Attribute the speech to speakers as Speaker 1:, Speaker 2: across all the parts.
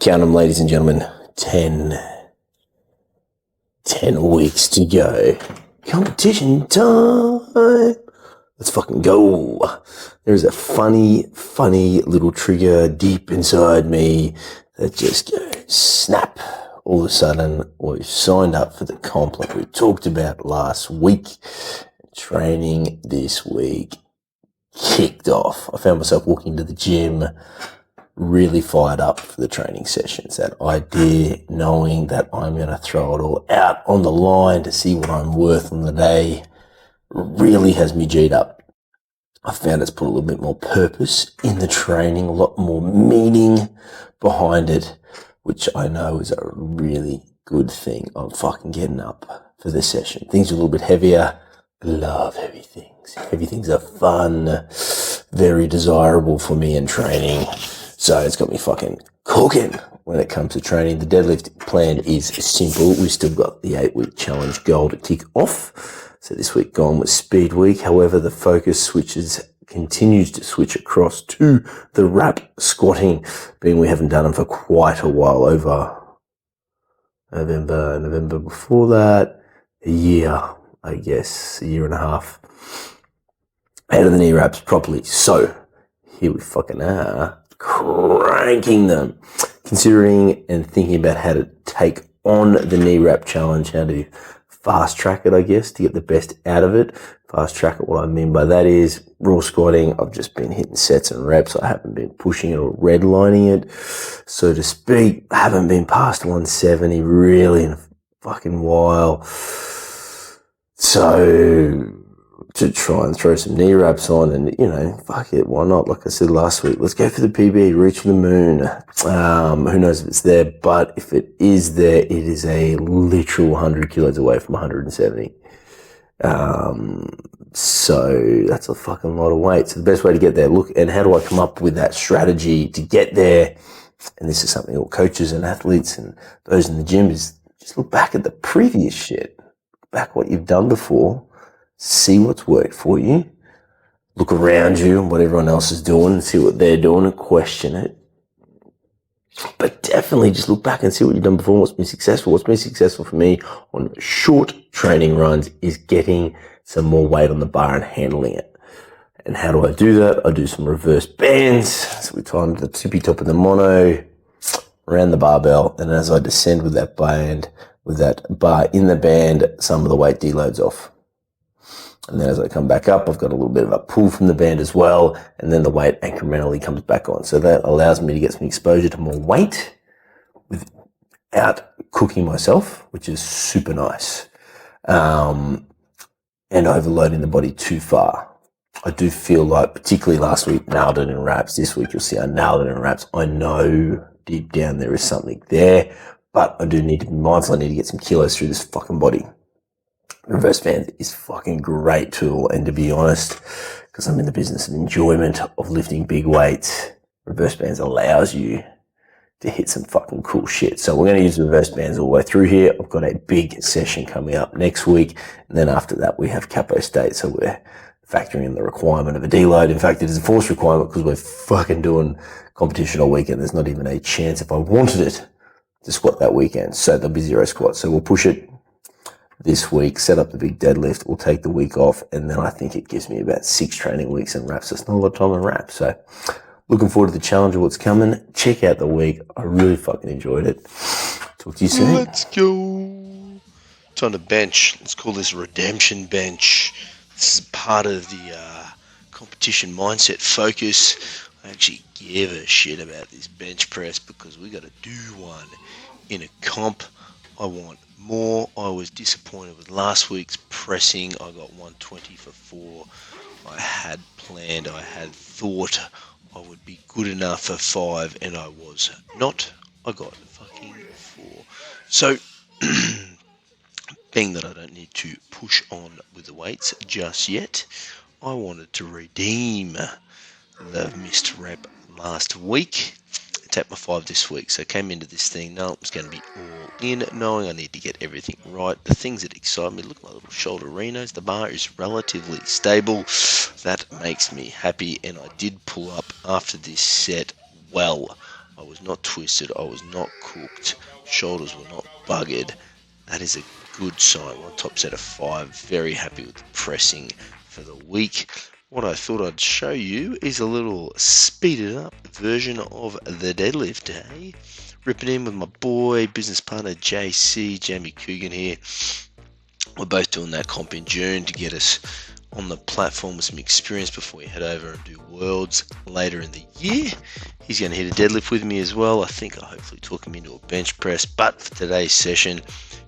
Speaker 1: Count them, ladies and gentlemen. 10 weeks to go. Competition time. Let's fucking go. There's a funny little trigger deep inside me that just goes snap. All of a sudden, we've signed up for the comp like we talked about last week. Training this week kicked off. I found myself walking to the gym really fired up for the training sessions. That idea, knowing that I'm going to throw it all out on the line to see what I'm worth on the day, really has me G'd up. I found it's put a little bit more purpose in the training, a lot more meaning behind it, which I know is a really good thing. I'm fucking getting up for this session. Things are a little bit heavier. Love heavy things. Heavy things are fun, very desirable for me in training. So it's got me fucking cooking when it comes to training. The deadlift plan is simple. We've still got the 8-week challenge goal to kick off. So this week gone was speed week. However, the focus continues to switch across to the wrap squatting, being we haven't done them for quite a while, over November before that, a year, I guess, a year and a half out of the knee wraps properly. So here we fucking are, cranking them, considering and thinking about how to take on the knee wrap challenge, how to fast track it, I guess, to get the best out of it. Fast track it, what I mean by that is raw squatting. I've just been hitting sets and reps. I haven't been pushing it or redlining it, so to speak. I haven't been past 170 really in a fucking while. So to try and throw some knee wraps on, and fuck it, why not? Like I said last week, let's go for the PB, reach for the moon. Who knows if it's there, but if it is there, it is a literal 100 kilos away from 170. So that's a fucking lot of weight. So the best way to get there, look, and how do I come up with that strategy to get there? And this is something all coaches and athletes and those in the gym is just look back at the previous shit, back what you've done before. See what's worked for you. Look around you and what everyone else is doing and see what they're doing and question it. But definitely just look back and see what you've done before, what's been successful. What's been successful for me on short training runs is getting some more weight on the bar and handling it. And how do I do that? I do some reverse bands. So we tie the tippy top of the mono around the barbell. And as I descend with that band, with that bar in the band, some of the weight deloads off. And then as I come back up, I've got a little bit of a pull from the band as well. And then the weight incrementally comes back on. So that allows me to get some exposure to more weight without cooking myself, which is super nice. And overloading the body too far. I do feel like, particularly last week, nailed it in wraps. This week you'll see I nailed it in wraps. I know deep down there is something there, but I do need to be mindful. I need to get some kilos through this fucking body. Reverse bands is fucking great tool, and to be honest, because I'm in the business of enjoyment of lifting big weights, reverse bands allows you to hit some fucking cool shit. So we're going to use reverse bands all the way through here. I've got a big session coming up next week, and then after that we have capo state, so we're factoring in the requirement of a deload. In fact, it is a forced requirement because we're fucking doing competition all weekend. There's not even a chance if I wanted it to squat that weekend, so there'll be 0 squats. So we'll push it this week, set up the big deadlift, we'll take the week off, and then I think it gives me about 6 training weeks in wraps. So it's not a lot of time in wraps. So looking forward to the challenge of what's coming. Check out the week. I really fucking enjoyed it. Talk to you soon.
Speaker 2: Let's go. It's on the bench. Let's call this redemption bench. This is part of the competition mindset focus. I actually give a shit about this bench press because we got to do one in a comp. I want more. I was disappointed with last week's pressing. I got 120 for 4. I had planned, I had thought I would be good enough for 5, and I was not. I got fucking 4. So, being that I don't need to push on with the weights just yet, I wanted to redeem the missed rep last week. take my 5 this week. So I came into this thing, no, it was going to be all in, knowing I need to get everything right. The things that excite me, look at my little shoulder renos. The bar is relatively stable. That makes me happy, and I did pull up after this set well. I was not twisted, I was not cooked, shoulders were not buggered. That is a good sign. One top set of 5, very happy with the pressing for the week. What I thought I'd show you is a little speeded up version of the deadlift, eh? Ripping in with my boy, business partner JC, Jamie Coogan here. We're both doing that comp in June to get us on the platform with some experience before we head over and do Worlds later in the year. He's going to hit a deadlift with me as well. I think I'll hopefully talk him into a bench press, but for today's session,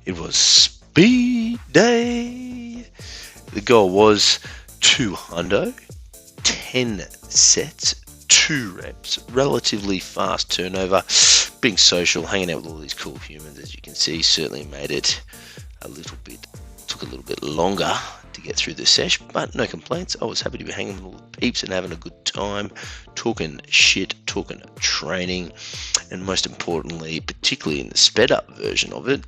Speaker 2: it was speed day. The goal was 200, 10 sets, 2 reps, relatively fast turnover, being social, hanging out with all these cool humans, as you can see, certainly made it took a little bit longer to get through the sesh, but no complaints. I was happy to be hanging with all the peeps and having a good time, talking shit, talking training, and most importantly, particularly in the sped up version of it,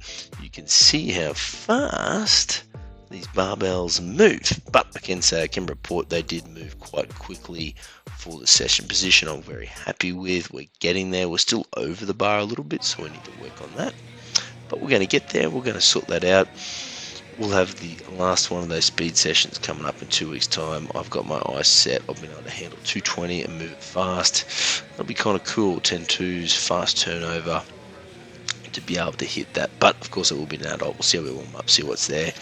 Speaker 2: you can see how fast these barbells move. But I can report they did move quite quickly for the session position. I'm very happy with. We're getting there. We're still over the bar a little bit, so we need to work on that. But we're going to get there. We're going to sort that out. We'll have the last one of those speed sessions coming up in 2 weeks' time. I've got my eyes set. I've been able to handle 220 and move it fast. That'll be kind of cool. 10-2s, fast turnover, to be able to hit that. But of course it will be an adult. We'll see how we warm up, see what's there.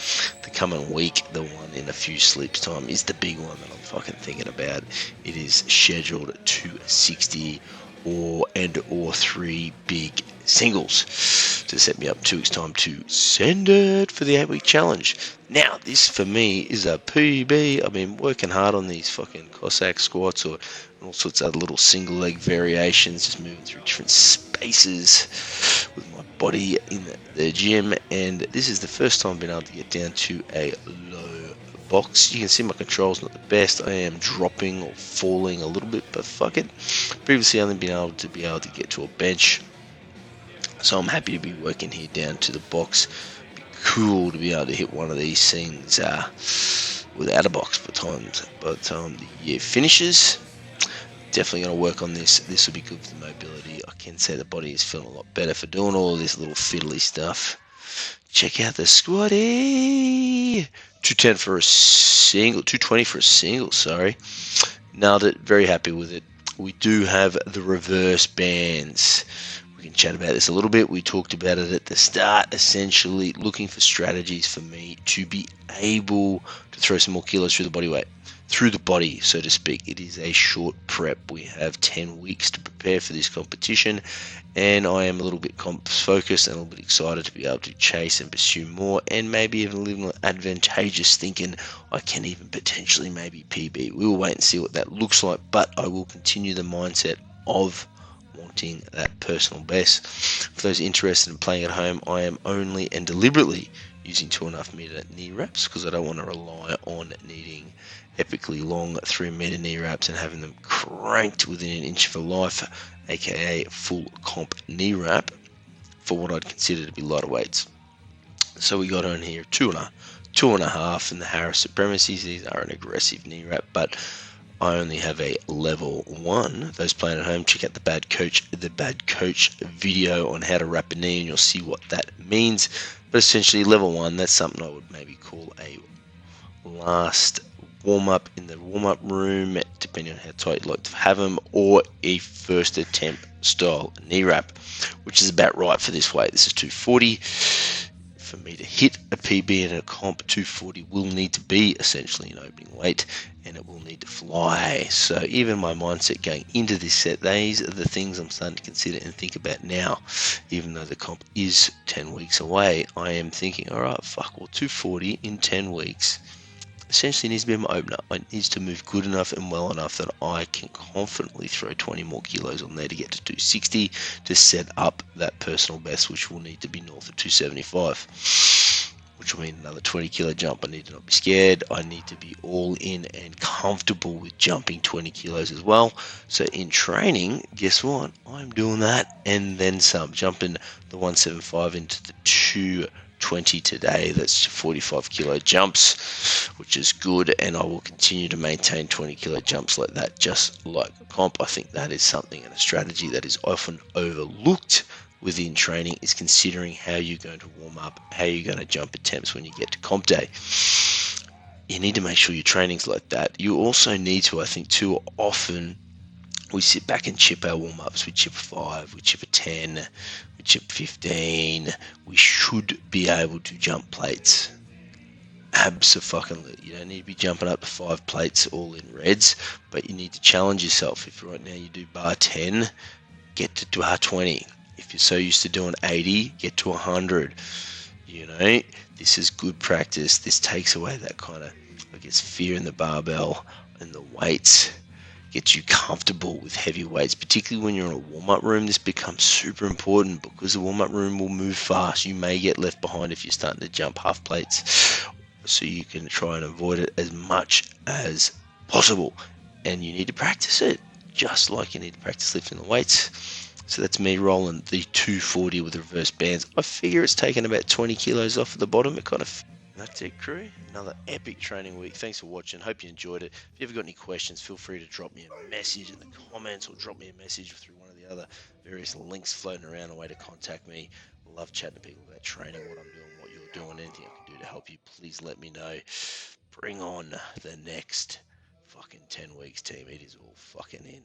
Speaker 2: The coming week, the one in a few sleeps time, is the big one that I'm fucking thinking about. It is scheduled at 260 or 3 big singles to set me up 2 weeks time to send it for the 8-week challenge. Now this for me is a PB. I've been working hard on these fucking Cossack squats or all sorts of other little single leg variations, just moving through different spaces with my body in the gym, and this is the first time I've been able to get down to a low box. You can see my control's not the best. I am dropping or falling a little bit, but fuck it. Previously I've only been able to get to a bench, so I'm happy to be working here down to the box. Be cool to be able to hit one of these things without a box by the time the year finishes. Definitely going to work on this. This will be good for the mobility. I can say the body is feeling a lot better for doing all this little fiddly stuff. Check out the squatty. 210 for a single, 220 for a single, sorry. Nailed it, very happy with it. We do have the reverse bands. We can chat about this a little bit. We talked about it at the start, essentially looking for strategies for me to be able to throw some more kilos through the body, so to speak. It is a short prep. We have 10 weeks to prepare for this competition, and I am a little bit focused and a little bit excited to be able to chase and pursue more, and maybe even a little advantageous thinking I can even potentially maybe PB. We will wait and see what that looks like, but I will continue the mindset of wanting that personal best. For those interested in playing at home, I am only and deliberately using 2.5 meter knee wraps because I don't want to rely on needing epically long 3 meter knee wraps and having them cranked within an inch of a life, aka full comp knee wrap, for what I'd consider to be lighter weights. So we got on here 2.5 in the Harris Supremacies. These are an aggressive knee wrap, but I only have a level 1. Those playing at home, check out the Bad Coach video on how to wrap a knee, and you'll see what that means. But essentially, level 1, that's something I would maybe call a last warm-up in the warm-up room, depending on how tight you'd like to have them, or a first attempt style knee wrap, which is about right for this weight. This is 240. For me to hit a PB in a comp, 240 will need to be essentially an opening weight, and it will need to fly. So even my mindset going into this set, these are the things I'm starting to consider and think about now. Even though the comp is 10 weeks away, I am thinking, all right, 240 in 10 weeks essentially needs to be my opener. It needs to move good enough and well enough that I can confidently throw 20 more kilos on there to get to 260 to set up that personal best, which will need to be north of 275. which will mean another 20 kilo jump. I need to not be scared. I need to be all in and comfortable with jumping 20 kilos as well. So in training, guess what? I'm doing that and then some. Jumping the 175 into the 220 today. That's 45 kilo jumps, which is good. And I will continue to maintain 20 kilo jumps like that, just like a comp. I think that is something and a strategy that is often overlooked within training, is considering how you're going to warm up, how you're going to jump attempts when you get to comp day. You need to make sure your training's like that. You also need to, I think, too often we sit back and chip our warm ups. We chip a 5, we chip a 10, we chip 15. We should be able to jump plates. Absolutely. You don't need to be jumping up to 5 plates all in reds, but you need to challenge yourself. If right now you do bar 10, get to bar 20. If you're so used to doing 80, get to 100. You know, this is good practice. This takes away that kind of, I guess, fear in the barbell and the weights. Gets you comfortable with heavy weights, particularly when you're in a warm-up room. This becomes super important because the warm-up room will move fast. You may get left behind if you're starting to jump half plates, so you can try and avoid it as much as possible. And you need to practice it, just like you need to practice lifting the weights. So that's me rolling the 240 with reverse bands. I figure it's taken about 20 kilos off of the bottom. It kind of... That's it, crew. Another epic training week. Thanks for watching. Hope you enjoyed it. If you ever got any questions, feel free to drop me a message in the comments or drop me a message through one of the other various links floating around, a way to contact me. Love chatting to people about training, what I'm doing, what you're doing, anything I can do to help you. Please let me know. Bring on the next fucking 10 weeks, team. It is all fucking in.